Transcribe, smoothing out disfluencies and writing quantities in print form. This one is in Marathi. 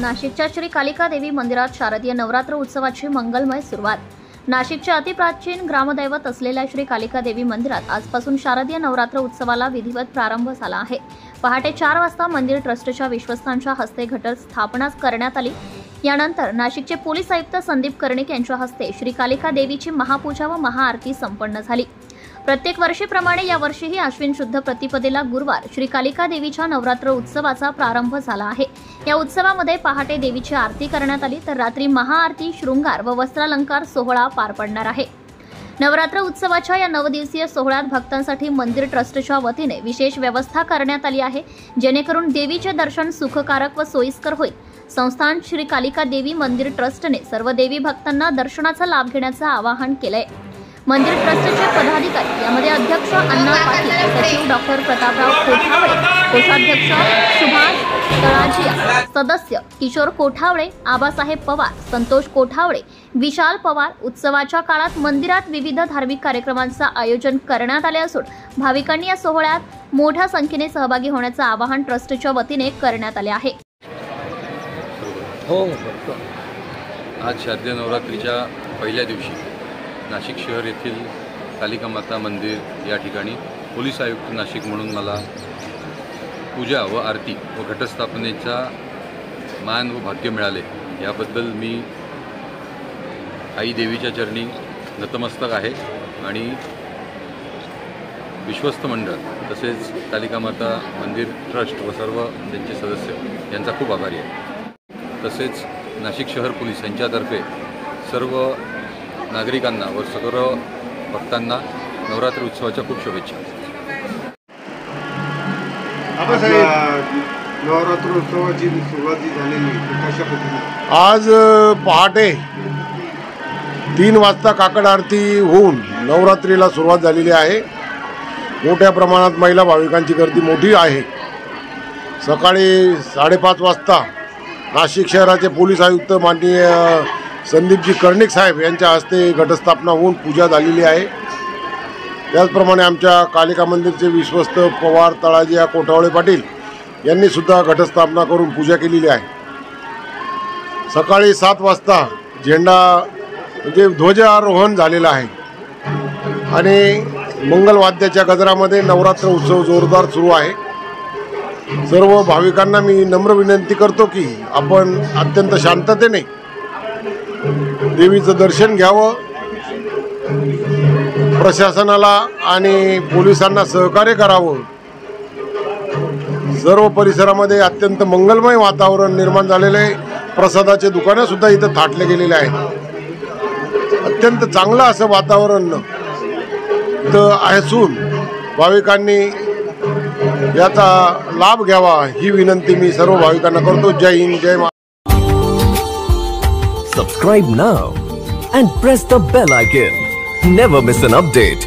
नाशिकच्या श्री कालिका देवी मंदिरात शारदीय नवरात्र उत्सवाची मंगलमय सुरुवात। नाशिकचे अतिप्राचीन ग्रामदैवत असलेल्या श्री कालिका देवी मंदिरात आजपासून शारदीय नवरात्र उत्सवाला विधिवत प्रारंभ झाला आहे। पहाटे 4 वाजता मंदिर ट्रस्टच्या विश्वस्तांच्या हस्ते घट स्थापना करण्यात आली। यानंतर नाशिकचे पोलीस आयुक्त संदीप कर्णिक यांच्या हस्ते श्री कालिका देवीची महापूजा व महाआरती संपन्न झाली। प्रत्येक वर्षीप्रमाणे यावर्षीही आश्विन शुद्ध प्रतिपदेला गुरुवार श्री कालिका देवीच्या नवरात्र उत्सवाचा प्रारंभ झाला आहे। या उत्सवामध्ये पहाटे देवीची आरती करण्यात आली, तर रात्री महाआरती, शृंगार व वस्त्रालंकार सोहळा पार पडणार आहे। नवरात्र उत्सवाच्या या 9 दिवसीय सोहळ्यात भक्तांसाठी मंदिर ट्रस्टच्या वतीने विशेष व्यवस्था करण्यात आली आहे, जेणेकरून देवीचे दर्शन सुखकारक व सोयीस्कर होईल। संस्थान श्री कालिका देवी मंदिर ट्रस्टने सर्व देवी भक्तांना दर्शनाचा लाभ घेण्याचे आवाहन केले। मंदिर ट्रस्टचे पदाधिकारी यामध्ये अध्यक्ष अण्णा पाटील, सचिव डॉक्टर प्रतापराव कोठावळे, कोषाध्यक्ष सुभाष तळाजिया, सदस्य किशोर कोठावळे, आबासाहेब पवार, संतोष कोठावळे, विशाल पवार। उत्सवाच्या काळात मंदिरात विविध धार्मिक कार्यक्रमांचे आयोजन करण्यात आले असून भाविकांनी या सोहळ्यात मोठ्या संख्येने सहभागी होण्याचे आवाहन ट्रस्टच्या वतीने करण्यात आले आहे। आज शारदीय नवरात्रीच्या पहिल्या दिवशी नाशिक शहर येथील कालिका माता मंदिर या ठिकाणी पोलीस आयुक्त नाशिक म्हणून मला पूजा व आरती व घटस्थापनेचा मान व भाग्य मिळाले। याबद्दल मी आई देवीच्या चरणी नतमस्तक आहे आणि विश्वस्त मंडळ तसेच कालिका माता मंदिर ट्रस्ट व सर्व त्यांचे सदस्य यांचा खूप आभारी आहे। तसेच नाशिक शहर पोलीस यांच्यातर्फे सर्व नागरिकांना व सर्व भक्तांना नवरात्र उत्सवाच्या खूप शुभेच्छा। नवरात्र उत्सवाची सुरुवात झालेली कशा पद्धतीने? आज पहाटे 3 वाजता काकड आरती होऊन नवरात्रीला सुरुवात झालेली आहे। मोठ्या प्रमाणात महिला भाविकांची गर्दी मोठी आहे। सकाळी 5:30 वाजता नाशिक शहराचे पोलीस आयुक्त माननीय संदीपजी कर्णिक साहेब यांच्या हस्ते घटस्थापना होऊन पूजा झालेली आहे। त्याचप्रमाणे आमच्या कालिका मंदिरचे विश्वस्त पवार, तळाजिया, कोठावळे पाटील यांनी सुद्धा घटस्थापना करून पूजा केलेली आहे। सकाळी 7 वाजता झेंडा म्हणजे ध्वजारोहण झालेलं आहे आणि मंगलवाद्याच्या गजरामध्ये नवरात्र उत्सव जोरदार सुरू आहे। सर्व भाविकांना मी नम्र विनंती करतो की आपण अत्यंत शांततेने देवीचं दर्शन घ्यावं, प्रशासनाला आणि पोलिसांना सहकार्य करावं। सर्व परिसरामध्ये अत्यंत मंगलमय वातावरण निर्माण झालेले आहे। प्रसादाचे दुकानं सुद्धा इथं थाटले गेलेले आहेत। अत्यंत चांगलं असं वातावरण इथं असून भाविकांनी याचा लाभ घ्यावा ही विनंती मी सर्व भाविकांना करतो। जय हिंद, जय Maharashtra. Subscribe now and press the bell icon. Never miss an update.